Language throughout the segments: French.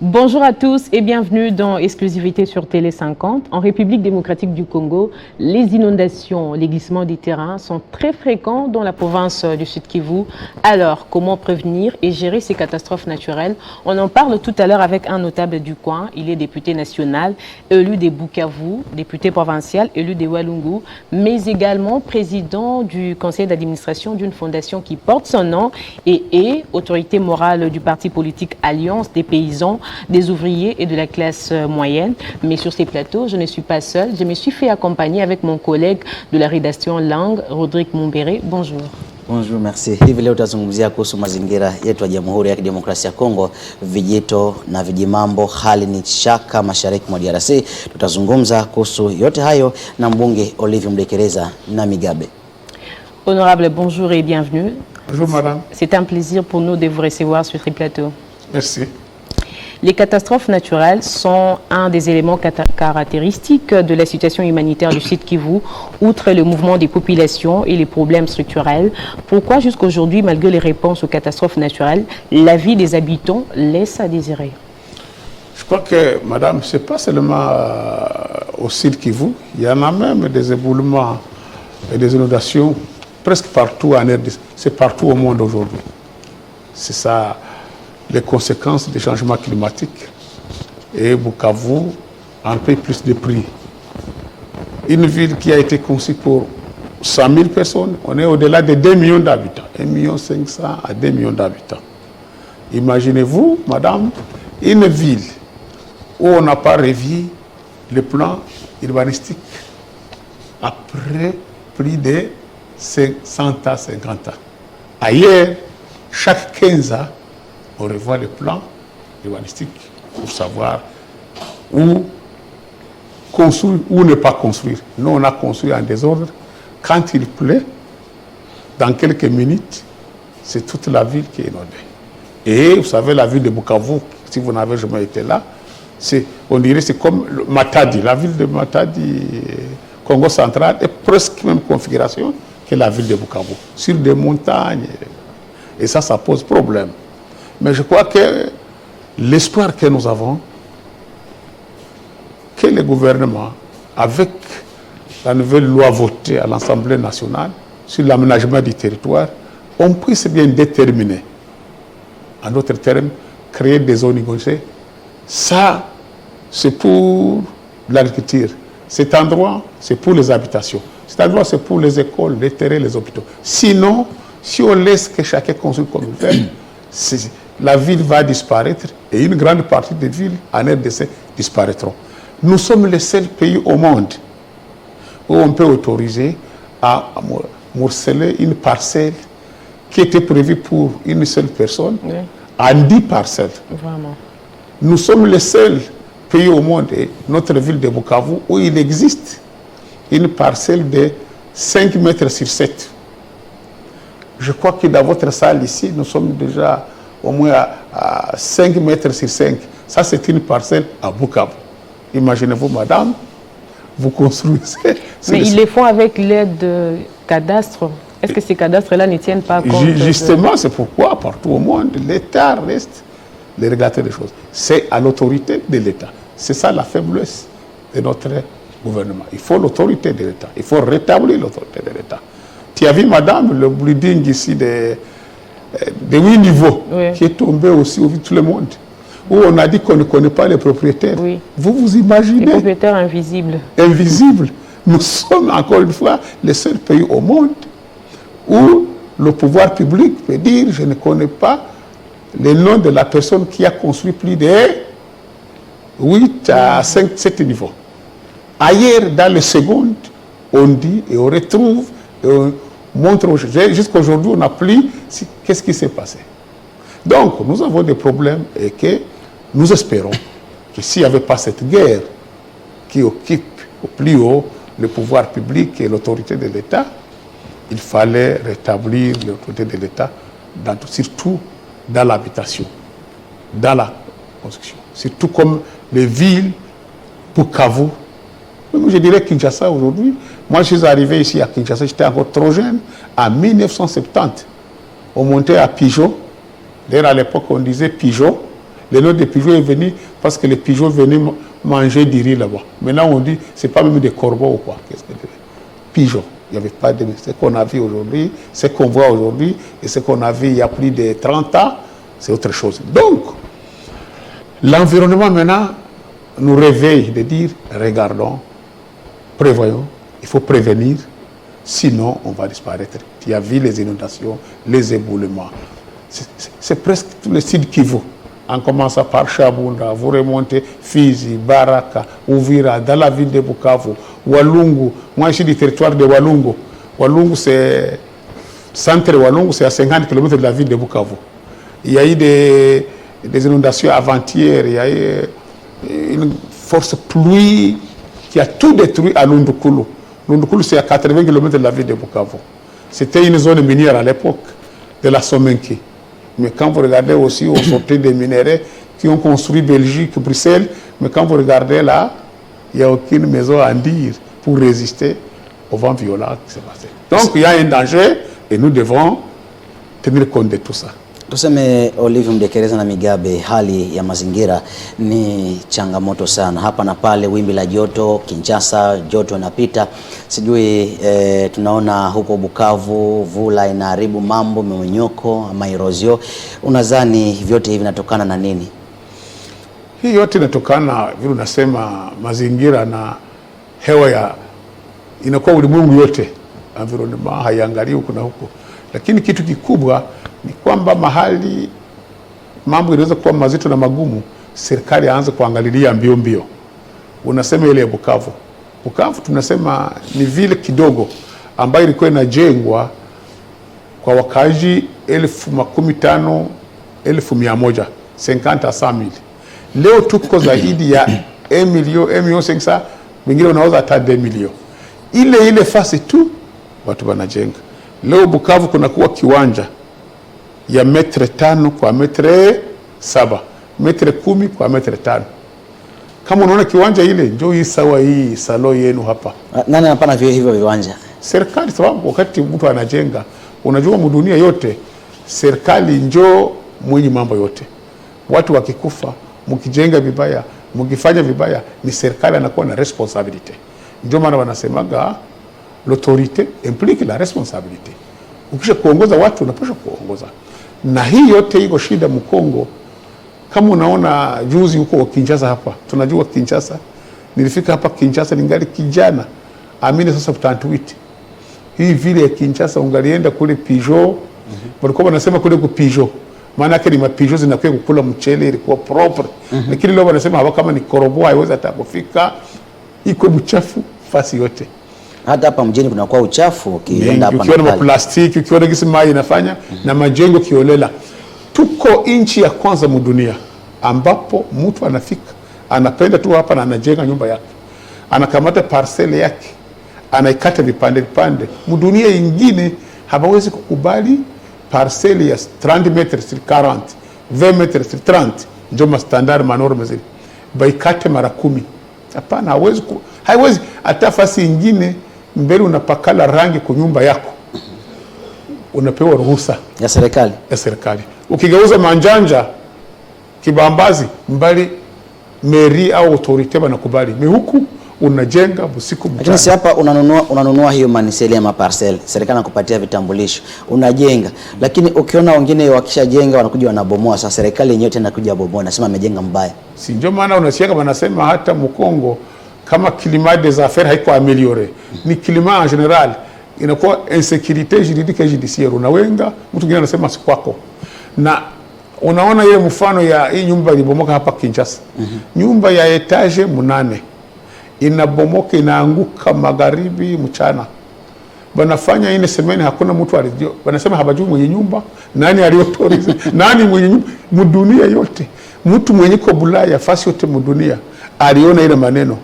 Bonjour à tous et bienvenue dans Exclusivité sur Télé 50. En République démocratique du Congo, les inondations, les glissements des terrains sont très fréquents dans la province du Sud Kivu. Alors, comment prévenir et gérer ces catastrophes naturelles? On en parle tout à l'heure avec un notable du coin. Il est député national, élu des Bukavu, député provincial, élu des Walungu, mais également président du conseil d'administration d'une fondation qui porte son nom et est autorité morale du parti politique Alliance des paysans, des ouvriers et de la classe moyenne. Mais sur ces plateaux, je ne suis pas seule. Je me suis fait accompagner avec mon collègue de la rédaction Langue, Rodrigue Mumbere. Bonjour. Bonjour, merci. Hivi leo tutazungumzia kuhusu mazingira yetu ya Jamhuri ya Kidemokrasia ya Kongo, vijito na vijimambo, hali ni shaka mashariki mwa DRC. Tutazungumza kuhusu yote hayo na mbunge Olivier Mdekereza na Migabe. Honorable, bonjour et bienvenue. Bonjour madame. C'est un plaisir pour nous de vous recevoir sur ce plateau. Merci. Les catastrophes naturelles sont un des éléments caractéristiques de la situation humanitaire du Sud Kivu, outre le mouvement des populations et les problèmes structurels. Pourquoi jusqu'à aujourd'hui, malgré les réponses aux catastrophes naturelles, la vie des habitants laisse à désirer? Je crois que, madame, ce n'est pas seulement au Sud Kivu, il y en a même des éboulements et des inondations presque partout en RDC. C'est partout au monde aujourd'hui. C'est ça, les conséquences des changements climatiques. Et Bukavu en paie plus de prix. Une ville qui a été conçue pour 100 000 personnes, on est au-delà de 2 millions d'habitants. 1 500 000 à 2 millions d'habitants. Imaginez-vous, madame, une ville où on n'a pas revu le plan urbanistique après plus de 100 à 50 ans. Ailleurs, chaque 15 ans, on revoit le plan urbanistique pour savoir où construire ou ne pas construire. Nous, on a construit en désordre. Quand il pleut, dans quelques minutes, c'est toute la ville qui est inondée. Et vous savez, la ville de Bukavu, si vous n'avez jamais été là, on dirait c'est comme Matadi. La ville de Matadi, Congo central, est presque même configuration que la ville de Bukavu, sur des montagnes. Et ça pose problème. Mais je crois que l'espoir que nous avons, que le gouvernement, avec la nouvelle loi votée à l'Assemblée nationale sur l'aménagement du territoire, on puisse bien déterminer, en d'autres termes, créer des zones inondées. Ça, c'est pour l'agriculture. Cet endroit, c'est pour les habitations. Cet endroit, c'est pour les écoles, les terrains, les hôpitaux. Sinon, si on laisse que chacun construise comme il veut, la ville va disparaître et une grande partie des villes en RDC disparaîtront. Nous sommes le seul pays au monde où on peut autoriser à morceler une parcelle qui était prévue pour une seule personne, oui, en 10 parcelles. Vraiment. Nous sommes le seul pays au monde, et notre ville de Bukavu, où il existe une parcelle de 5 mètres sur 7. Je crois que dans votre salle ici, nous sommes déjà au moins à 5 mètres sur 5. Ça, c'est une parcelle à Bukavu. Imaginez-vous, madame, vous construisez... Mais ils les font avec l'aide de cadastres. Est-ce que ces cadastres-là ne tiennent pas compte? Justement, c'est pourquoi, partout au monde, l'État reste le régulateur des choses. C'est à l'autorité de l'État. C'est ça la faiblesse de notre gouvernement. Il faut l'autorité de l'État. Il faut rétablir l'autorité de l'État. Tu as vu, madame, le building ici de 8 niveaux, oui, qui est tombé aussi au vu de tout le monde, où on a dit qu'on ne connaît pas les propriétaires. Oui. Vous vous imaginez? Les propriétaires invisibles. Invisibles. Nous sommes, encore une fois, le seul pays au monde où le pouvoir public peut dire « je ne connais pas le nom de la personne qui a construit plus de 8 à 5, 7 niveaux ». Ailleurs, dans les secondes, on dit et on retrouve et on montre aux gens. Jusqu'à aujourd'hui, on n'a plus qu'est-ce qui s'est passé. Donc, nous avons des problèmes et que nous espérons que s'il n'y avait pas cette guerre qui occupe au plus haut le pouvoir public et l'autorité de l'État, il fallait rétablir l'autorité de l'État, surtout dans l'habitation, dans la construction. Surtout comme les villes, Bukavu. Je dirais Kinshasa aujourd'hui. Moi, je suis arrivé ici à Kinshasa, j'étais encore trop jeune, en 1970. On montait à Pigeot. D'ailleurs, à l'époque, on disait Pigeot. Le nom des pigeons est venu parce que les pigeons venaient manger du riz là-bas. Maintenant, on dit, c'est pas même des corbeaux ou quoi. Qu'est-ce que pigeons. Il n'y avait pas de... Ce qu'on a vu aujourd'hui, ce qu'on voit aujourd'hui, et ce qu'on a vu il y a plus de 30 ans, c'est autre chose. Donc, l'environnement maintenant nous réveille de dire, regardons, prévoyons, il faut prévenir, sinon on va disparaître. Tu as vu les inondations, les éboulements. C'est presque tout le sud Kivu. En commençant par Chabunda, vous remontez Fizi, Baraka, Uvira, dans la ville de Bukavu, Walungu. Moi, je suis du territoire de Walungu. Walungu, c'est... Centre Walungu, c'est à 50 km de la ville de Bukavu. Il y a eu des inondations avant-hier, il y a eu une force pluie qui a tout détruit à Lundukulu. Lundukulu, c'est à 80 km de la ville de Bukavu. C'était une zone minière à l'époque, de la Somenki. Mais quand vous regardez aussi aux sorties des minéraux qui ont construit Belgique, Bruxelles, mais quand vous regardez là, il n'y a aucune maison à dire pour résister au vent violent qui s'est passé. Donc il y a un danger et nous devons tenir compte de tout ça. Tuseme Olivier Mdekereza na Migabe, hali ya mazingira ni changamoto sana. Hapa na pale wimbi la joto, Kinshasa joto inapita. Sijui tunaona huko Bukavu vula inaharibu mambo, mmonyoko ama erosio. Unadhani vyote hivi vinatokana na nini? Hii yote inatokana vile unasema mazingira na hewa ya inakuwa ulimwengu yote. Environment haiangalii huko na huko. Lakini kitu kikubwa ni kwamba mahali mambo inaweza kuwa mazito na magumu, serikali aanze kuangalilia mbio mbio. Unasema ile ya Bukavu. Bukavu tunasema ni vile kidogo ambayo ilikuwa inajengwa kwa wakazi 15,000, 1,100, 50,000. Leo tuko zaidi ya 1 milioni, 1,500,000, wengine wanauza hata 2 milioni. Ile fasi tu watu wanajenga. Leo Bukavu kuna kuwa kiwanja ya 5 kwa 7, 10 kwa 5. Kama unaona kiwanja ile, njoo hii sawa hii salo yenu hapa. Nani anapana hivyo viwanja? Serikali, sababu wakati mtu anajenga, unajua dunia yote, serikali njoo mwenye mambo yote. Watu wakikufa, mkijenga vibaya, mkifanya vibaya, ni serikali anakuwa na responsibility. Ndio maana wanasemaga l'autorité implique la responsabilité. Ukisha kuongoza watu unapaswa kuongoza. Na hii yote iko shida Mkongo. Kama unaona juzi huko Kinshasa hapa. Tunajua Kinshasa. Nilifika hapa Kinshasa ningali kijana. Amini sasa utantuiti. Hii vile ya Kinshasa ungalienda kule Pigeot. Walikuwa wanasema kule ku Pigeot. Maana yake ni mapigeot zinakuwa kukula mchele ilikuwa proper. Lakini leo wanasema hapa kama ni korobo haiwezi hata kufika. Iko mchafu fasi yote. Hata hapa mjini kuna kwa uchafu ukienda hapa na pale. Ukiona plastiki, ukiona gisi maji inafanya na majengo kiolela. Tuko nchi ya kwanza dunia ambapo mtu anafika, anapenda tu hapa na anajenga nyumba yake. Anakamata parcelle yake, anaikata vipande vipande. Dunia nyingine hawawezi kukubali parcelle ya 30 metres sur 40, 20 metres sur 30, ndio standard manorme zile. Baikate mara 10. Hapana, haiwezi hata fasi nyingine mbele unapakala rangi kwa nyumba yako. Unapewa ruhusa ya serikali. Ya serikali. Ukigeuza manjanja kibambazi mbali meri au autorite wanakubali. Huku unajenga usiku mchana. Lakini si hapa unanunua hiyo maniseli ya maparcel, serikali inakupatia vitambulisho, unajenga. Lakini ukiona wengine wakishajenga wanakuja wanabomoa, sasa serikali yenyewe tena kuja bomoa, nasema amejenga mbaya. Si ndio maana unasikia wanasema hata Mkongo kama climat des affaires haiko amélioré. Ni climat en général inakuwa insécurité juridique et judiciaire. Unawenga mtu mwingine anasema si kwako. Na unaona ile mfano ya hii nyumba ilibomoka hapa Kinshasa. Nyumba ya etage 8 inabomoka, inaanguka magharibi mchana. Wanafanya ine semeni hakuna mtu alijua. Wanasema habajui mwenye nyumba, nani aliyotoriza, nani mwenye nyumba mdunia yote. Mtu mwenye kwa Bulaya fasi yote mdunia aliona ile maneno.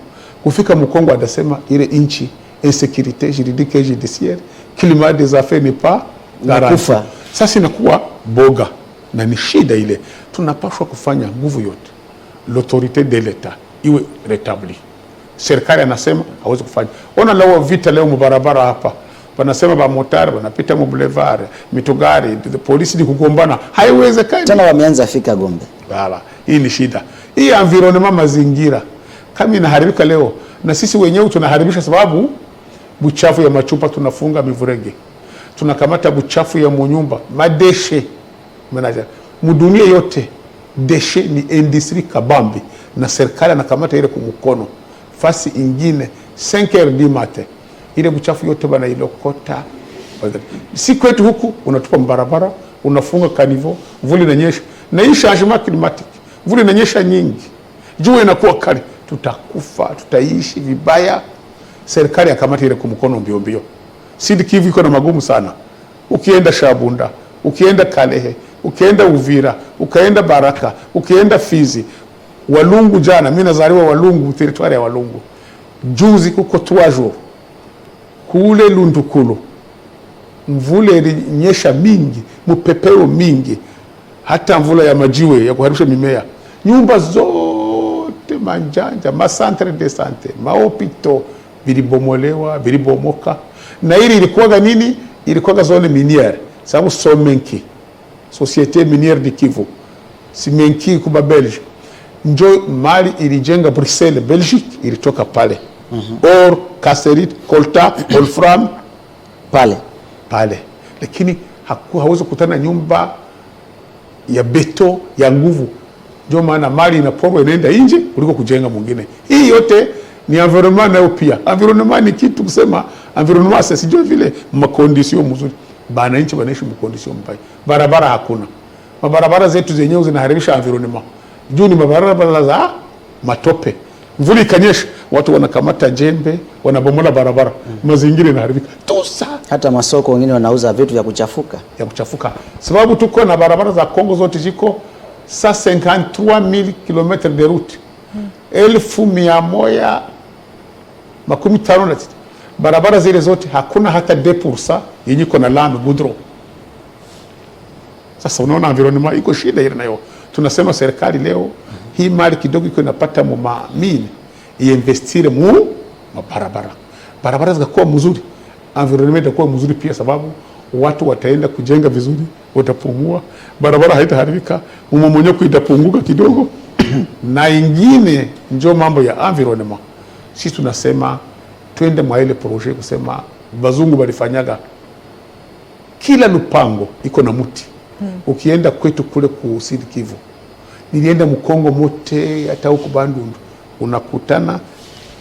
Kufika Mkongo atasema ile inchi insécurité juridique et judiciaire, climat des affaires n'est pas garanti. Sasa inakuwa boga na ni shida ile. Tunapaswa kufanya nguvu yote. L'autorité de l'État iwe rétablie. Serikali anasema hawezi kufanya. Ona leo vita leo mbarabara hapa. Wanasema ba motari wanapita mu boulevard, mitogari, polisi ni kugombana. Haiwezekani. Tena wameanza fika Gombe. Voilà. Hii ni shida. Hii environment mazingira kama inaharibika leo, na sisi wenyewe tunaharibisha, sababu buchafu ya machupa tunafunga mivurege, tunakamata buchafu ya munyumba, madeshe manaja mudunia yote. Deshe ni industry kabambi, na serikali anakamata ile kumkono. Fasi ingine 5h du matin ile buchafu yote bana ilokota. Si kwetu huku unatupa barabara, unafunga kanivo, mvuli inanyesha, na hii changement climatique, mvuli inanyesha nyingi, jua inakuwa kali, tutakufa, tutaishi vibaya. Serikali akamata ile kumkono mbio mbio. Sud Kivu iko na magumu sana. Ukienda Shabunda, ukienda Kalehe, ukienda Uvira, ukaenda Baraka, ukienda Fizi, Walungu, jana mimi nazaliwa Walungu, territoire ya Walungu, juzi kuko 3 jours kule Lundukulu mvula ilinyesha mingi, mupepeo mingi, hata mvula ya majiwe ya kuharibisha mimea. Nyumba zote manjanja, ma centre de santé, mahopito bilibomolewa, bilibomoka. Na ili ilikuwaga nini? Ilikuwaga zone miniere, sababu Somenki, Société Minière du Kivu, Simenki kuba Belge, njo mali ilijenga Bruxelles, Belgique, ilitoka pale. Or, Caserit, Colta, Wolfram, pale. Lakini hawezi kutana nyumba ya beto ya nguvu. Ndio maana mali inaporwa inaenda nje kuliko kujenga mwingine. Hii yote ni environment nayo pia. Environment ni kitu kusema environment sasa sijui vile makondisio mzuri. Bana nchi wanaishi mkondisio mbaya. Barabara hakuna. Mabarabara zetu zenyewe zinaharibisha environment. Juu ni mabarabara za matope. Mvuli ikanyesha, watu wanakamata jembe, wanabomola barabara. Mazingira yanaharibika. Tusa. Hata masoko wengine wanauza vitu vya kuchafuka. Sababu tuko na barabara za Kongo zote ziko 153,000 km de route. 1156. Barabara zile zote hakuna hata 2% yenye iko na lami goudron. Sasa unaona environment iko shida ile nayo. Tunasema serikali leo hii mali kidogo iko inapata mamini iinvestire mu mabarabara. Barabara zikakuwa mzuri, environment itakuwa mzuri pia, sababu watu wataenda kujenga vizuri, watapumua, barabara haitaharibika, mmomonyoko itapunguka kidogo. Na ingine ndio mambo ya environment. Sisi tunasema twende mwa ile projet kusema bazungu balifanyaga kila lupango iko na muti. Ukienda kwetu kule ku Sud Kivu, nilienda Mkongo mote, hata huko Bandundu, unakutana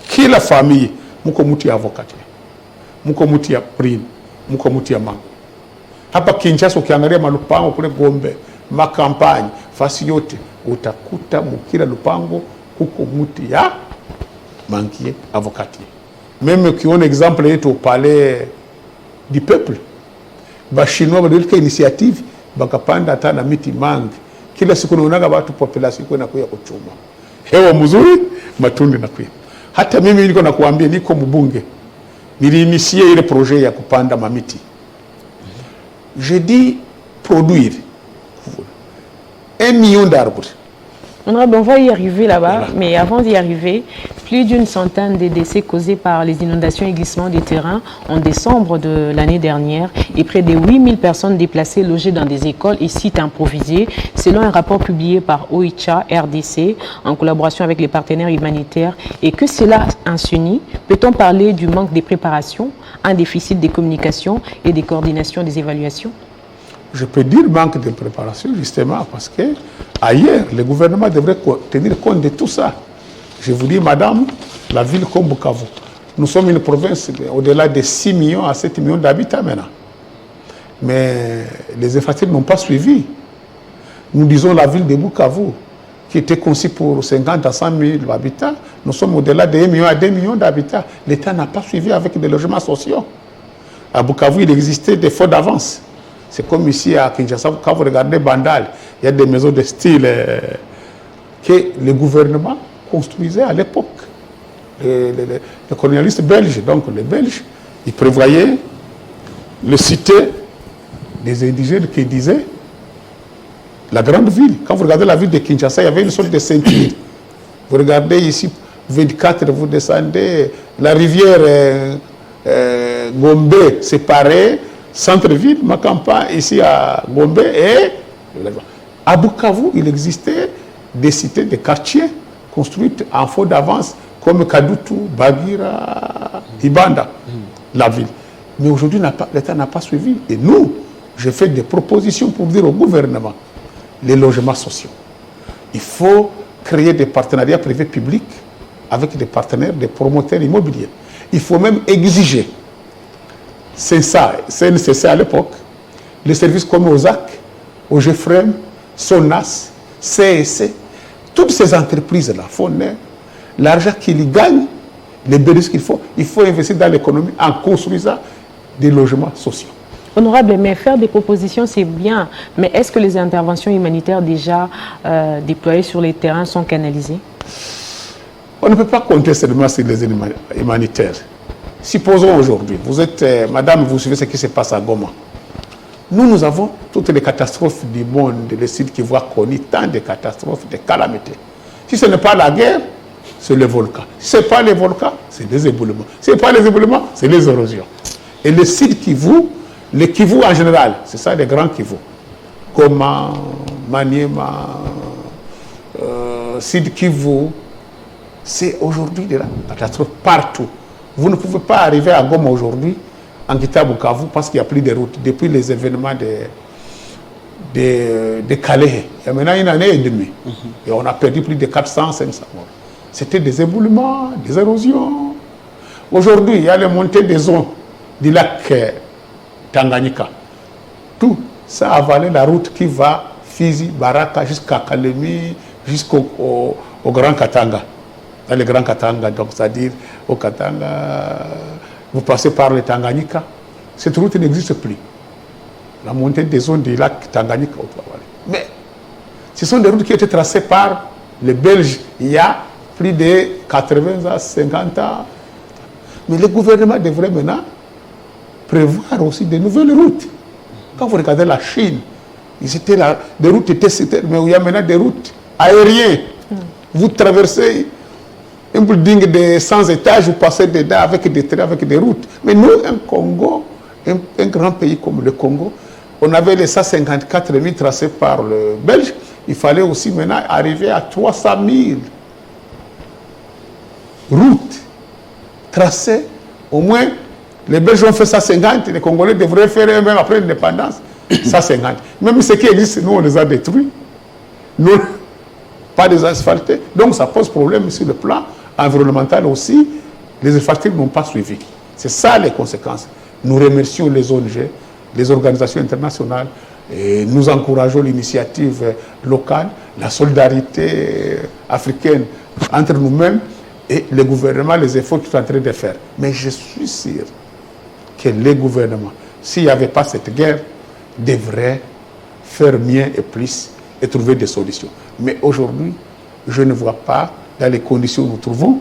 kila familia mko muti ya avocado, mko muti ya prim, mko muti ya mango. Hapa Kinshasa ukiangalia malupango kule Gombe, makampani, fasi yote utakuta mkila lupango huko muti ya mangue, avocado. Meme ukiona example yetu Palais du Peuple, ba Chinois badilika initiative bakapanda hata na miti mangi. Kila siku naonaga watu population iko inakuja kuchuma. Hewa mzuri, matunda nakuja. Hata mimi niko nakuambia niko mbunge. Niliinisie ile projet ya kupanda mamiti. Je dis produire 1 million d'arbres. On va y arriver là-bas, mais avant d'y arriver, plus d'une centaine de décès causés par les inondations et glissements des terrains en décembre de l'année dernière et près de 8000 personnes déplacées logées dans des écoles et sites improvisés, selon un rapport publié par OICHA RDC en collaboration avec les partenaires humanitaires. Et que cela insinue, peut-on parler du manque de préparation, un déficit de communication et de coordination des évaluations? Je peux dire manque de préparation justement parce que ailleurs, le gouvernement devrait tenir compte de tout ça. Je vous dis, madame, la ville comme Bukavu, nous sommes une province au-delà de 6 millions à 7 millions d'habitants maintenant. Mais les infrastructures n'ont pas suivi. Nous disons la ville de Bukavu, qui était conçue pour 50 à 100 000 habitants, nous sommes au-delà de 1 million à 2 millions d'habitants. L'État n'a pas suivi avec des logements sociaux. À Bukavu, il existait des fonds d'avance. C'est comme ici à Kinshasa, quand vous regardez Bandal, il y a des maisons de style que le gouvernement construisait à l'époque. Les colonialistes belges, donc les Belges, ils prévoyaient le cité des indigènes qui disaient la grande ville. Quand vous regardez la ville de Kinshasa, il y avait une sorte de ceinture. Vous regardez ici, 24, vous descendez, la rivière Gombe séparée, centre-ville, ma campagne ici à Gombe et à Bukavu, il existait des cités, des quartiers construites en faux d'avance, comme Kadutu, Bagira, Ibanda, la ville. Mais aujourd'hui, l'État n'a pas suivi. Et nous, j'ai fait des propositions pour dire au gouvernement, les logements sociaux. Il faut créer des partenariats privés-publics avec des partenaires, des promoteurs immobiliers. Il faut même exiger, c'est ça, CNCC à l'époque, les services comme OZAC, OGFREM, SONAS, CSC, toutes ces entreprises-là font l'argent qu'ils gagnent, les bénéfices il faut investir dans l'économie en construisant des logements sociaux. Honorable, mais faire des propositions, c'est bien. Mais est-ce que les interventions humanitaires déjà déployées sur les terrains sont canalisées? On ne peut pas compter seulement sur les humanitaires. Supposons aujourd'hui, vous êtes, madame, vous suivez ce qui se passe à Goma. Nous avons toutes les catastrophes du monde, les sites qui voient connu tant de catastrophes, de calamités. Si ce n'est pas la guerre, c'est le volcan. Si ce n'est pas les volcans, c'est les éboulements. Si ce n'est pas les éboulements, c'est les érosions. Et les sites Kivu, les Kivu en général, c'est ça les grands Kivu. Goma, Maniema, Sud Kivu, c'est aujourd'hui de la catastrophe partout. Vous ne pouvez pas arriver à Goma aujourd'hui en quittant Bukavu parce qu'il n'y a plus de routes. Depuis les événements de Calais, il y a maintenant une année et demie. Et on a perdu plus de 400, 500 morts. C'était des éboulements, des érosions. Aujourd'hui, il y a les montées des eaux du lac Tanganyika. Tout ça a avalé la route qui va Fizi, Baraka, jusqu'à Kalemi, jusqu'au Grand Katanga. Dans le Grand Katanga, donc c'est-à-dire au Katanga, vous passez par le Tanganyika. Cette route n'existe plus. La montée des eaux du lac Tanganyika. Mais ce sont des routes qui ont été tracées par les Belges il y a plus de 80 à 50 ans. Mais le gouvernement devrait maintenant prévoir aussi de nouvelles routes. Quand vous regardez la Chine, des routes étaient, mais il y a maintenant des routes aériennes. Vous traversez un building de 100 étages, vous passez dedans avec des trains, avec des routes. Mais nous, un Congo, un grand pays comme le Congo, on avait les 154 000 tracés par le Belge. Il fallait aussi maintenant arriver à 300 000 routes tracées. Au moins, les Belges ont fait 150, les Congolais devraient faire même après l'indépendance 150. Même ce qui existe, nous, on les a détruits. Nous, pas des asphaltés. Donc, ça pose problème sur le plan environnemental aussi. Les infrastructures n'ont pas suivi. C'est ça les conséquences. Nous remercions les ONG, les organisations internationales, et nous encourageons l'initiative locale, la solidarité africaine entre nous-mêmes et le gouvernement, les efforts qu'ils sont en train de faire. Mais je suis sûr que les gouvernements, s'il n'y avait pas cette guerre, devraient faire mieux et plus et trouver des solutions. Mais aujourd'hui, je ne vois pas, dans les conditions où nous trouvons,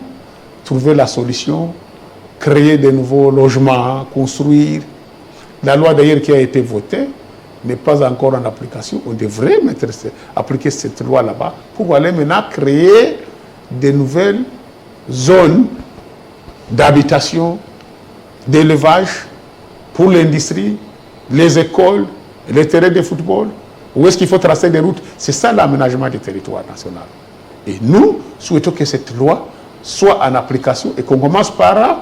trouver la solution, créer de nouveaux logements, construire. La loi d'ailleurs qui a été votée n'est pas encore en application. On devrait appliquer cette loi là-bas pour aller maintenant créer de nouvelles zones d'habitation, d'élevage pour l'industrie, les écoles, les terrains de football. Où est-ce qu'il faut tracer des routes? C'est ça l'aménagement du territoire national. Et nous souhaitons que cette loi soit en application et qu'on commence par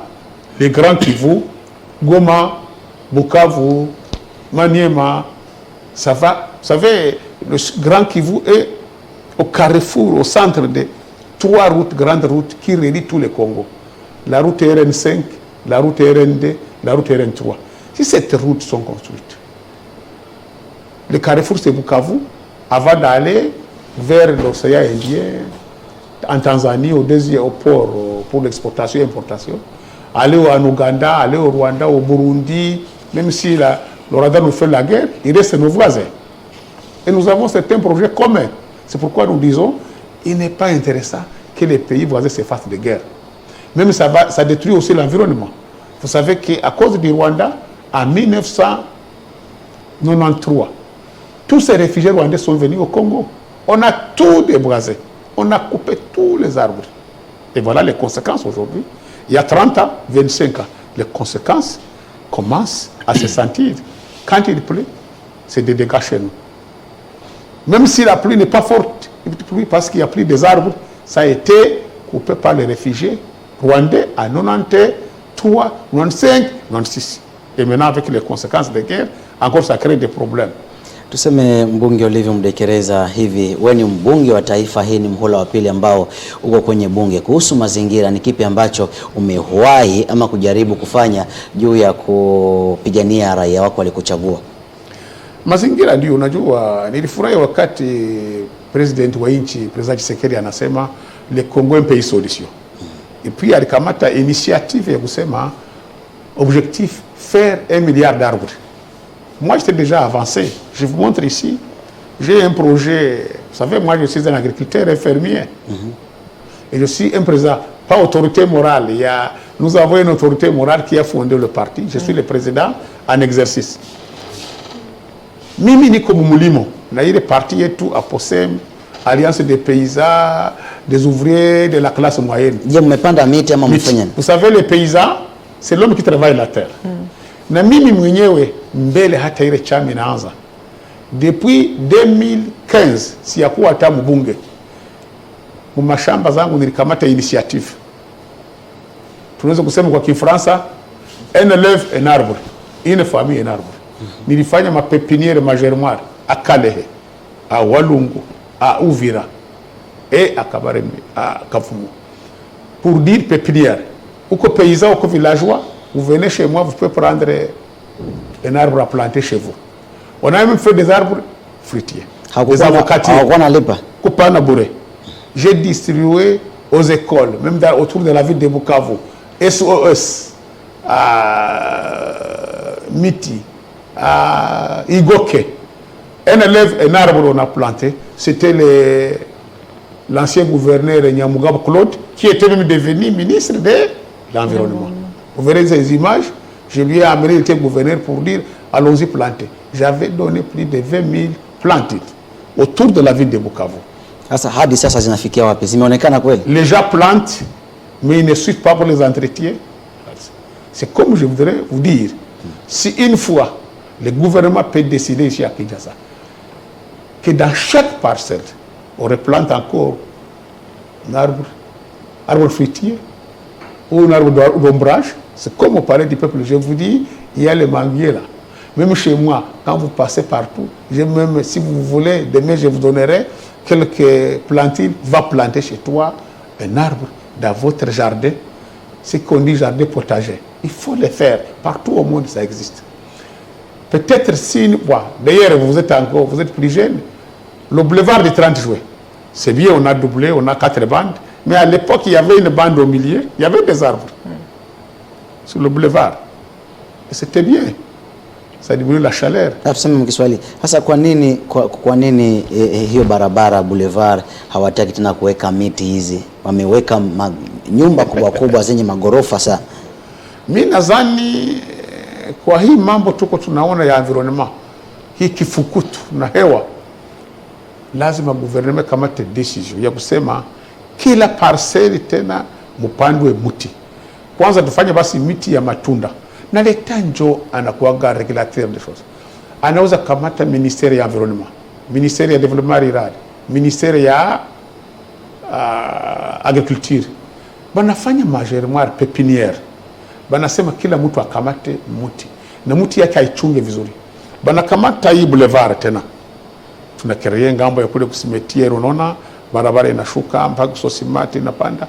les grands Kivu, Goma, Bukavu, Maniema. Ça va. Vous savez, le grand Kivu est au carrefour, au centre de 3 routes, grandes routes qui relient tous les Congos. La route RN5, la route RN2, la route RN3. Si ces routes sont construites, le carrefour c'est Bukavu, avant d'aller vers l'océan Indien, en Tanzanie, au port pour l'exportation et l'importation, aller en Ouganda, aller au Rwanda, au Burundi, même si le Rwanda nous fait la guerre, il reste nos voisins. Et nous avons certains projets communs. C'est pourquoi nous disons il n'est pas intéressant que les pays voisins se fassent de guerre. Même ça détruit aussi l'environnement. Vous savez qu'à cause du Rwanda, en 1993, tous ces réfugiés rwandais sont venus au Congo. On a tout déboisé. On a coupé tous les arbres. Et voilà les conséquences aujourd'hui. Il y a 30 ans, 25 ans, les conséquences commencent à se sentir. Quand il pleut, c'est des dégâts chez nous. Même si la pluie n'est pas forte, parce qu'il n'y a plus des arbres, ça a été coupé par les réfugiés rwandais à 93, 95, 96. Et maintenant, avec les conséquences des guerres, encore ça crée des problèmes. Tuseme mbunge Olivier Mdekereza, hivi wewe ni mbunge wa taifa, hii ni mhula wa pili ambao uko kwenye bunge. Kuhusu mazingira, ni kipi ambacho umewahi ama kujaribu kufanya juu ya kupigania raia wako walikuchagua? Mazingira ndio, unajua nilifurahi wakati president wa nchi, President Tshisekedi anasema le Congo un pays solution. Et puis alikamata initiative ya kusema objectif faire 1 milliard d'arbres. Moi, j'étais déjà avancé. Je vous montre ici. J'ai un projet. Vous savez, moi, je suis un agriculteur et fermier. Et je suis un président, pas autorité morale. Nous avons une autorité morale qui a fondé le parti. Je suis le président en exercice. Mimi niko mulimo. Na ile parti yetu APOSEM, Alliance des paysans, des ouvriers de la classe moyenne. Vous savez, les paysans, c'est l'homme qui travaille la terre. Na mimi mwenyewe mbele hata ile chama inaanza depuis 2015 siyakuwa hata mbunge mu mashamba zangu nilikamata initiative, tunaweza kusema kwa Kifaransa un élève un arbre, une famille un arbre. Nilifanya mapepiniere magermoire à Kalehe, à Walungu, à Uvira et à Kabareme, à Kavumu, pour dire pépinière. Uko paysan, uko villageois, vous venez chez moi, vous pouvez prendre un arbre à planter chez vous. On a même fait des arbres fruitiers, des avocatiers. J'ai distribué aux écoles, même autour de la ville de Bukavu, SOS, à Miti, à Igoke. Un élève, un arbre on a planté, c'était l'ancien gouverneur Nyamugabo Claude, qui était même devenu ministre de l'Environnement. Vous verrez ces images, je lui ai amené le gouverneur pour dire allons-y planter. J'avais donné plus de 20 000 plantes autour de la ville de Bukavu. Les gens plantent, mais ils ne suivent pas pour les entretiens. C'est comme je voudrais vous dire, si une fois le gouvernement peut décider ici à Kinshasa que dans chaque parcelle, on replante encore un arbre fruitier ou un arbre d'ombrage, c'est comme au palais du peuple. Je vous dis, il y a les manguiers là. Même chez moi, quand vous passez partout, même si vous voulez, demain je vous donnerai quelques plantines, va planter chez toi un arbre dans votre jardin. C'est qu'on dit jardin potager. Il faut le faire. Partout au monde, ça existe. Peut-être si, d'ailleurs vous êtes plus jeune, le boulevard du 30 juillet, c'est bien, on a doublé, on a 4 bandes, mais à l'époque, il y avait une bande au milieu, il y avait des arbres sur le boulevard. Et c'était bien. Ça diminue la chaleur. Tuseme Kiswahili. Sasa kwa nini hiyo barabara boulevard hawataki tena kuweka miti hizi? Wameweka nyumba kubwa kubwa zenye magorofa sana. Mimi nadhani kwa hii mambo tuko tunaona ya environnement, hii kifukutu na hewa, lazima gouvernement kamate decision ya kusema kila parcelle tena mpandwe muti. Kwanza tufanye basi miti ya matunda. Na leta njo anakuaga régulateur des choses. Anaweza kamata ministère ya environnement, ministère ya développement rural, ministère ya agriculture. Banafanya magermoire pépinière. Banasema kila mtu akamate muti. Na muti yake aichunge vizuri. Banakamata hii boulevard tena. Tunakereye ngambo ya kule kusimetiere, unaona barabara inashuka mpaka Sosimati inapanda.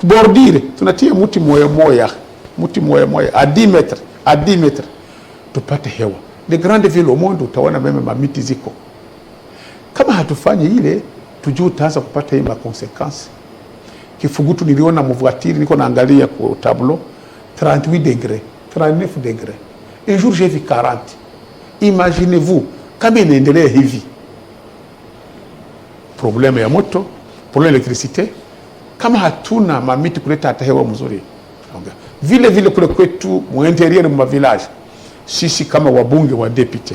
Kubordire, tunatia muti moya à 10 mètres, à 10 mètres, tupate hewa. Les grandes villes au monde utaona meme mamiti ziko. Kama hatufanyi ile, tujue utaanza kupata hii makonsekansi. Kifugutu niliona mvoitire, niko naangalia kwa tableau, 38 degrés, 39 degrés. Un jour j'ai vu 40. Imaginez-vous, kama inaendelea hivi. Problème ya moto, problème d'électricité. Kama hatuna mamiti kuleta hata hewa mzuri. Vile kule kwetu mu interieur mu village, sisi kama wabunge wa député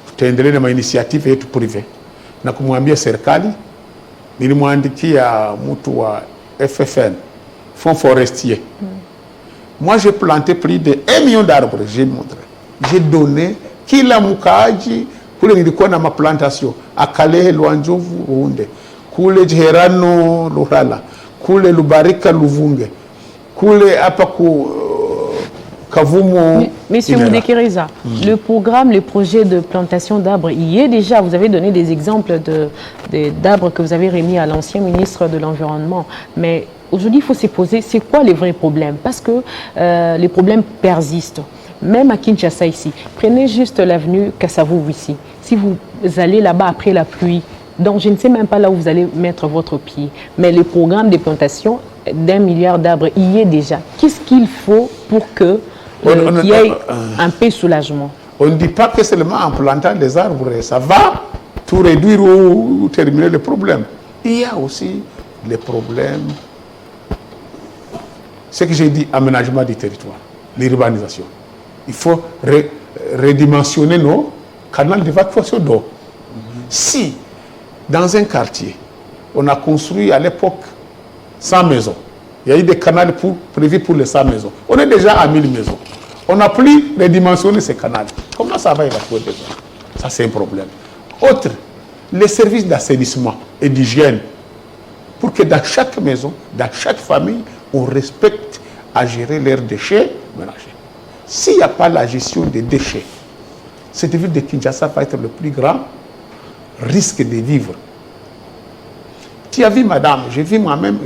tutaendelea na initiative yetu privé na kumwambia serikali. Nilimwandikia mtu wa FFN, Fonds forestier. Moi j'ai planté plus de 1 million d'arbres, j'ai montré. J'ai donné kila mkaaji kule nilikuwa na maplantation Akalehe, Lwanjovu, Ruunde, kule Jiherano, Lurala, kule Lubarika, Luvunge, kule hapa ku Kavumu. Monsieur Mudekeriza, le programme, le projet de plantation d'arbres y est déjà. Vous avez donné des exemples d'arbres que vous avez remis à l'ancien ministre de l'Environnement. Mais aujourd'hui, il faut se poser, c'est quoi les vrais problèmes? Parce que les problèmes persistent. Même à Kinshasa ici, prenez juste l'avenue Kassavou ici. Si vous allez là-bas après la pluie, donc je ne sais même pas là où vous allez mettre votre pied, mais le programme de plantation d'1 milliard d'arbres y est déjà. Qu'est-ce qu'il faut pour que qu'il y ait un peu de soulagement? On ne dit pas que seulement en plantant des arbres, ça va tout réduire ou terminer le problème. Il y a aussi les problèmes, ce que j'ai dit, aménagement du territoire, l'urbanisation. Il faut redimensionner nos canaux d'évacuation d'eau. Si, dans un quartier, on a construit à l'époque 100 maisons, il y a eu des canaux prévus pour les 100 maisons. On est déjà à 1000 maisons. On n'a plus redimensionné ces canaux. Comment ça va évacuer des eaux? Ça, c'est un problème. Autre, les services d'assainissement et d'hygiène, pour que dans chaque maison, dans chaque famille, on respecte à gérer leurs déchets ménagers. S'il n'y a pas la gestion des déchets, cette ville de Kinshasa va être le plus grand risque de vivre. Tu as vu, madame, j'ai vu moi-même,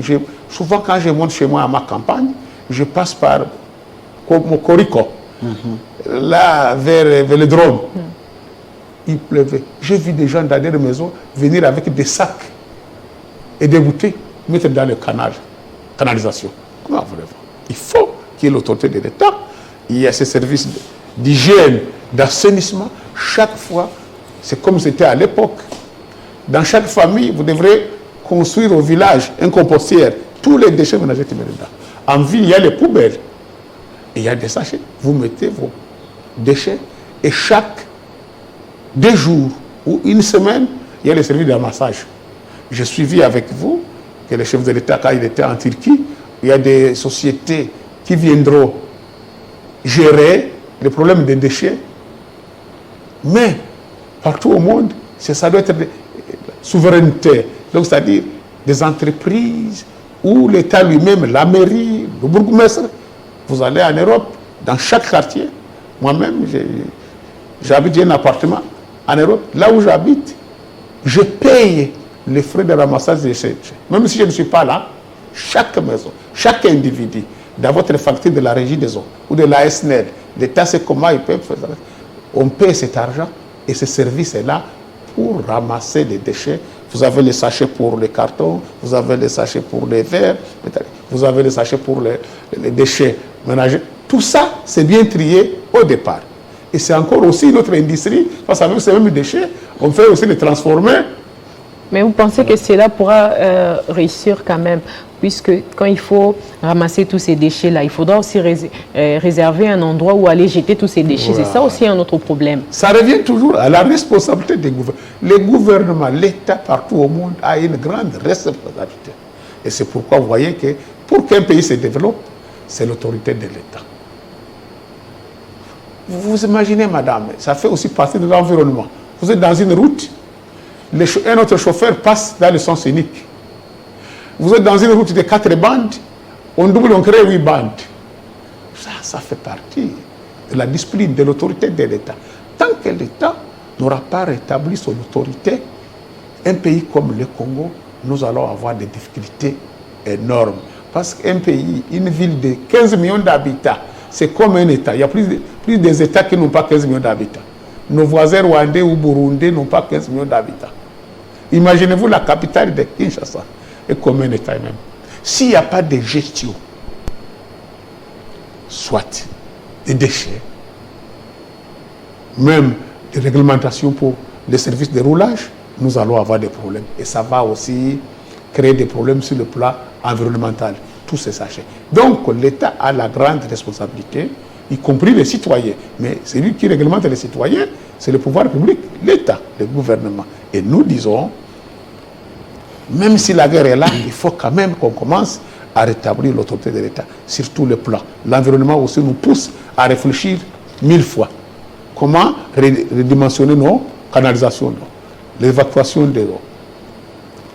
souvent quand je monte chez moi à ma campagne, je passe par Mokoriko, là vers le Drôme. Il pleuvait. J'ai vu des gens dans des maisons venir avec des sacs et des bouteilles, mettre dans le canalisation. Comment voulez-vous? Il faut qu'il y ait l'autorité de l'État. Il y a ces services d'hygiène, d'assainissement. Chaque fois, c'est comme c'était à l'époque. Dans chaque famille, vous devrez construire au village un compostière. Tous les déchets ménagers qui mettent dedans. En ville, il y a les poubelles. Et il y a des sachets. Vous mettez vos déchets. Et chaque 2 jours ou une semaine, il y a les services de ramassage. J'ai suivi avec vous que le chef de l'État, quand il était en Turquie, il y a des sociétés qui viendront gérer les problèmes des déchets. Mais partout au monde, ça doit être souveraineté. Donc, c'est-à-dire des entreprises où l'État lui-même, la mairie, le bourgmestre, vous allez en Europe, dans chaque quartier. Moi-même, j'habite un appartement en Europe. Là où j'habite, je paye les frais de ramassage des déchets. Même si je ne suis pas là, chaque maison, chaque individu, dans votre facture de la régie des eaux ou de la SNEL, l'État sait comment il peut faire ça. On paye cet argent et ce service est là pour ramasser les déchets. Vous avez les sachets pour les cartons, vous avez les sachets pour les verres, vous avez les sachets pour les déchets ménagers. Tout ça, c'est bien trié au départ. Et c'est encore aussi notre industrie, parce que ces mêmes déchets, on fait aussi les transformer. Mais vous pensez que cela pourra réussir quand même, puisque quand il faut ramasser tous ces déchets-là, il faudra aussi réserver un endroit où aller jeter tous ces déchets. Voilà. C'est ça aussi un autre problème. Ça revient toujours à la responsabilité des gouvernements. Les gouvernements, l'État partout au monde a une grande responsabilité. Et c'est pourquoi vous voyez que pour qu'un pays se développe, c'est l'autorité de l'État. Vous imaginez, madame, ça fait aussi partie de l'environnement. Vous êtes dans une route, un autre chauffeur passe dans le sens unique. Vous êtes dans une route de 4 bandes, on double, on crée 8 bandes. Ça fait partie de la discipline, de l'autorité de l'État. Tant que l'État n'aura pas rétabli son autorité, un pays comme le Congo, nous allons avoir des difficultés énormes. Parce qu'un pays, une ville de 15 millions d'habitants, c'est comme un État. Il y a plus des États qui n'ont pas 15 millions d'habitants. Nos voisins rwandais ou burundais n'ont pas 15 millions d'habitants. Imaginez-vous la capitale de Kinshasa et comme un État même. S'il n'y a pas de gestion, soit des déchets, même des réglementations pour les services de roulage, nous allons avoir des problèmes. Et ça va aussi créer des problèmes sur le plan environnemental. Tous ces sachets. Donc l'État a la grande responsabilité, y compris les citoyens. Mais celui qui réglemente les citoyens, c'est le pouvoir public, l'État, le gouvernement. Et nous disons, même si la guerre est là, il faut quand même qu'on commence à rétablir l'autorité de l'État sur tous les plans. L'environnement aussi nous pousse à réfléchir 1000 fois. Comment redimensionner nos canalisation d'eau, l'évacuation de l'eau.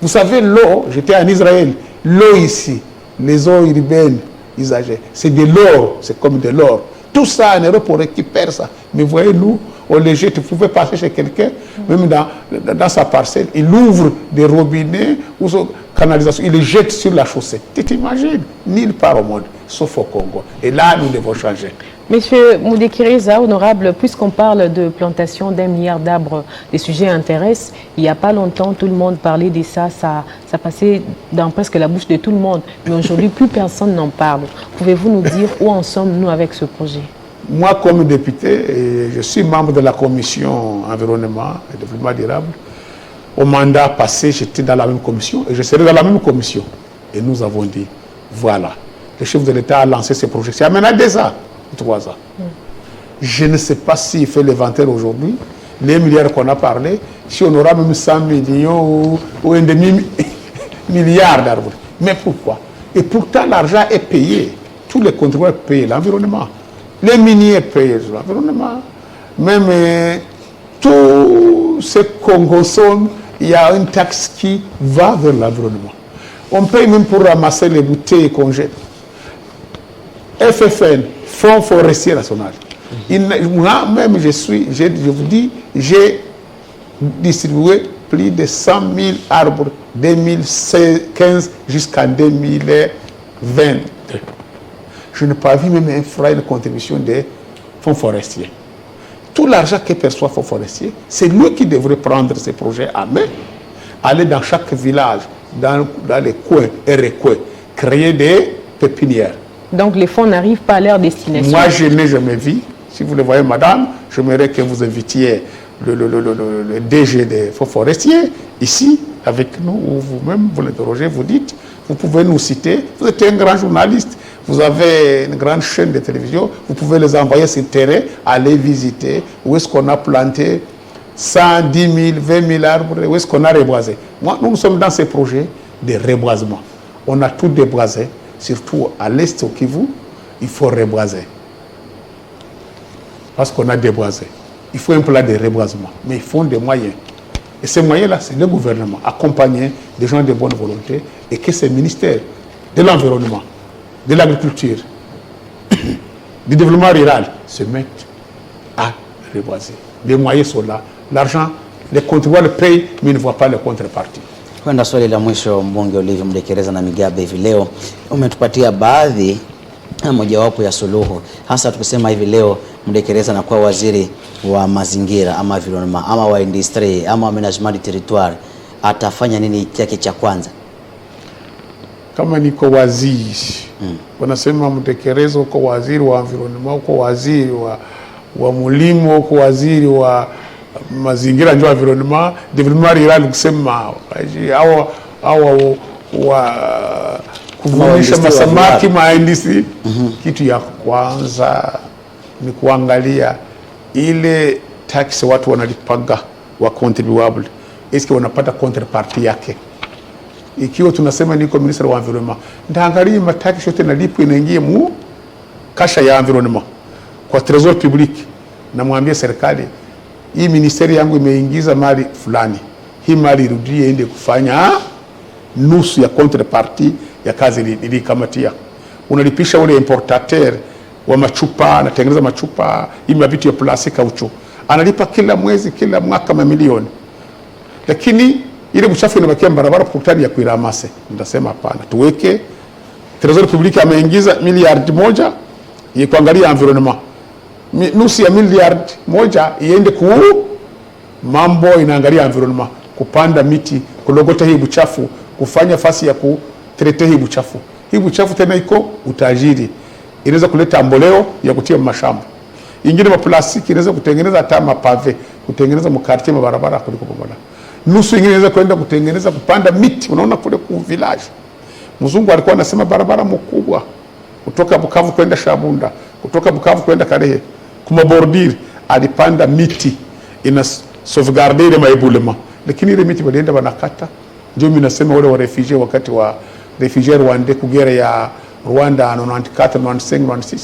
Vous savez, l'eau, j'étais en Israël, l'eau ici, les eaux urbaines usagées, c'est de l'or, c'est comme de l'or. Tout ça en Europe, on récupère ça. Mais voyez, nous, on les jette. Vous pouvez passer chez quelqu'un, même dans sa parcelle, il ouvre des robinets ou sa canalisation, il les jette sur la chaussée. Tu t'imagines? Nulle part au monde, sauf au Congo. Et là, nous devons changer. Monsieur Moudekireza, honorable, puisqu'on parle de plantation d'1 milliard d'arbres, des sujets intéressent. Il n'y a pas longtemps, tout le monde parlait de ça, ça passait dans presque la bouche de tout le monde. Mais aujourd'hui, plus personne n'en parle. Pouvez-vous nous dire où en sommes-nous avec ce projet? Moi, comme député, je suis membre de la commission environnement et développement durable. Au mandat passé, j'étais dans la même commission et je serai dans la même commission. Et nous avons dit, voilà, le chef de l'État a lancé ce projet. C'est maintenant 2 ans. 3 ans. Je ne sais pas s'il fait l'inventaire aujourd'hui, les milliards qu'on a parlé, si on aura même 100 millions ou un demi-milliard d'arbres. Mais pourquoi? Et pourtant, l'argent est payé. Tous les contribuables payent l'environnement. Les miniers payent l'environnement. Même tout ce qu'on consomme, il y a une taxe qui va vers l'environnement. On paye même pour ramasser les bouteilles qu'on jette. FFN, Fonds forestier national. Moi-même, je vous dis, j'ai distribué plus de 100 000 arbres 2015 jusqu'en 2020. Je n'ai pas vu même un franc de contribution des fonds forestiers. Tout l'argent que perçoit Fonds forestier, c'est lui qui devrait prendre ces projets à main, aller dans chaque village, dans les coins et recoins, créer des pépinières. Donc les fonds n'arrivent pas à leur destination. Moi, je n'ai jamais vu. Si vous le voyez, madame, j'aimerais que vous invitiez le DG des fonds forestiers ici, avec nous, ou vous-même, vous l'interrogez, vous dites, vous pouvez nous citer. Vous êtes un grand journaliste, vous avez une grande chaîne de télévision, vous pouvez les envoyer sur le terrain, aller visiter où est-ce qu'on a planté 110 000, 20 000 arbres, où est-ce qu'on a reboisé. Moi, nous sommes dans ces projets de reboisement. On a tout déboisé. Surtout à l'est au Kivu, il faut reboiser. Parce qu'on a déboisé. Il faut un plan de reboisement. Mais il faut des moyens. Et ces moyens-là, c'est le gouvernement, accompagné des gens de bonne volonté, et que ces ministères de l'environnement, de l'agriculture, du développement rural se mettent à reboiser. Les moyens sont là. L'argent, les contribuables payent, mais ils ne voient pas les contreparties. Kwenda swali la mwisho, mbunge Olive Mdekereza na Migabe, hivi leo umetupatia baadhi mojawapo ya suluhu, hasa tukisema hivi leo Mdekereza anakuwa waziri wa mazingira ama environment ama wa industry ama management territoire, atafanya nini chake cha kwanza? Kama niko waziri, wanasema Mdekereza uko waziri wa environment, uko waziri wa mulimo, uko waziri wa mazingira ndio environnement, development rural, kusema au kuvunisha masamaki maindisi. Kitu ya kwanza ni kuangalia ile tax watu wanalipaga wa contribuable, eske wanapata counterparty yake. Ikiwa tunasema niko minister wa environment, ndaangalia matax yote nalipo inaingia mu kasha ya environnement kwa trésor public, na mwambie serikali, hii ministeri yangu imeingiza mali fulani, hii mali irudie ende kufanya nusu ya counterparty ya kazi ilikamatia. Unalipisha ule importateur wa machupa, anatengeneza machupa, hii mavitu ya plastiki kaucho, analipa kila mwezi, kila mwaka mamilioni. Lakini ile uchafu inabakia barabara kukutani ya kuiramase. Ndasema hapana, tuweke trésor public ameingiza miliardi 1 ya kuangalia environnement. Nusu ya miliardi 1 iende ku mambo inaangalia environnement, kupanda miti, kulogota hii uchafu, kufanya fasi ya kutrete hii uchafu. Hii uchafu tena iko utajiri, inaweza kuleta mboleo ya kutia mashamba. Ingine maplastiki inaweza kutengeneza hata mapave, kutengeneza mkartie mabarabara kuliko bomola. Nusu ingine inaweza kwenda kutengeneza kupanda miti. Unaona kule ku village, mzungu alikuwa anasema barabara mkubwa kutoka Bukavu kwenda Shabunda, kutoka Bukavu kwenda Karehe, kuma bordir alipanda miti ina sauvegarder ile maibulema, lakini ile miti walienda wanakata. Ndio mimi nasema wale wa refugee, wakati wa refugee Rwanda kugera ya Rwanda 94 95 96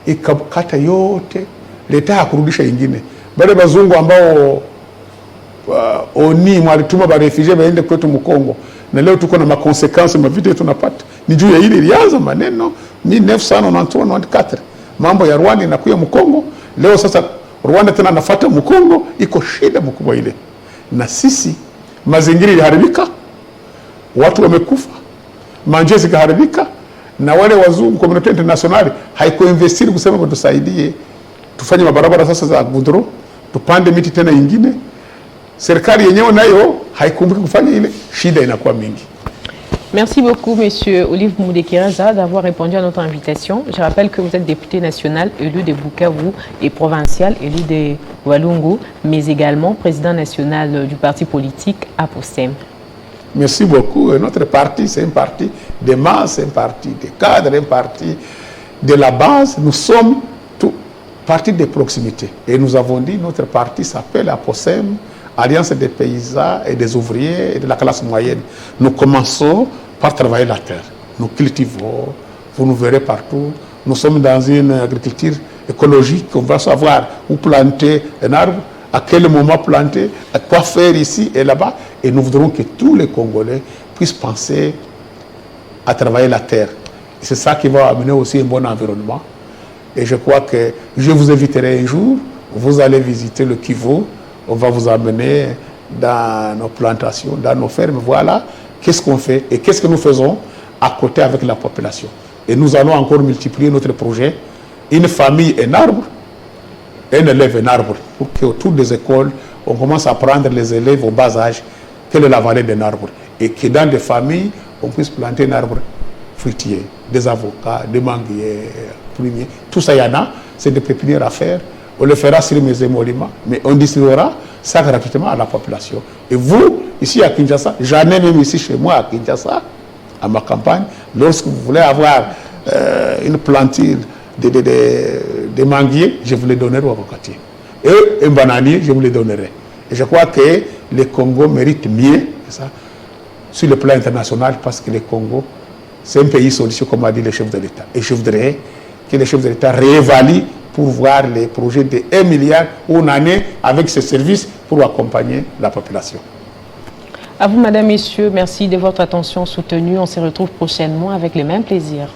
ikakata yote, leta kurudisha ingine. Bale bazungu ambao oni mwalituma ba refugee baende kwetu Mkongo, na leo tuko na makonsekansi mavita tunapata ni juu ya ile ilianza maneno 1994 mambo ya Rwanda inakuya Mkongo. Leo sasa Rwanda tena nafuata Mkongo, iko shida mkubwa ile. Na sisi mazingira iliharibika, watu wamekufa, manje zikaharibika, na wale wazungu community international haikuinvestiri kusema kutusaidie tufanye mabarabara sasa za gudro, tupande miti tena ingine. Serikali yenyewe nayo haikumbuki kufanya ile, shida inakuwa mingi. Merci beaucoup, Monsieur Olive Moudekiraza, d'avoir répondu à notre invitation. Je rappelle que vous êtes député national élu de Bukavu et provincial élu de Walungu, mais également président national du parti politique APOSEM. Merci beaucoup. Notre parti, c'est un parti de masse, un parti de cadres, un parti de la base. Nous sommes tout parti de proximité. Et nous avons dit, notre parti s'appelle APOSEM, Alliance des paysans et des ouvriers et de la classe moyenne. Nous commençons par travailler la terre. Nous cultivons, vous nous verrez partout. Nous sommes dans une agriculture écologique. On va savoir où planter un arbre, à quel moment planter, à quoi faire ici et là-bas. Et nous voudrons que tous les Congolais puissent penser à travailler la terre. C'est ça qui va amener aussi un bon environnement. Et je crois que je vous inviterai un jour, vous allez visiter le Kivu. On va vous amener dans nos plantations, dans nos fermes. Voilà qu'est-ce qu'on fait et qu'est-ce que nous faisons à côté avec la population. Et nous allons encore multiplier notre projet. Une famille, un arbre, un élève, un arbre. Pour qu'autour des écoles, on commence à prendre les élèves au bas âge, quelle est la valeur d'un arbre. Et que dans des familles, on puisse planter un arbre fruitier, des avocats, des manguiers, pruniers. Tout ça, il y en a. C'est des pépinières à faire. On le fera sur mes émoluments, mais on distribuera ça gratuitement à la population. Et vous, ici à Kinshasa, j'en ai même ici chez moi à Kinshasa, à ma campagne, lorsque vous voulez avoir une planture de manguiers, je vous les donnerai au avocatier. Et un bananier, je vous les donnerai. Et je crois que le Congo mérite mieux ça, sur le plan international, parce que le Congo, c'est un pays solution, comme a dit le chef de l'État. Et je voudrais que le chef de l'État réévalue pour voir les projets de 1 milliard ou une année avec ces services pour accompagner la population. À vous, Madame, Messieurs, merci de votre attention soutenue. On se retrouve prochainement avec le même plaisir.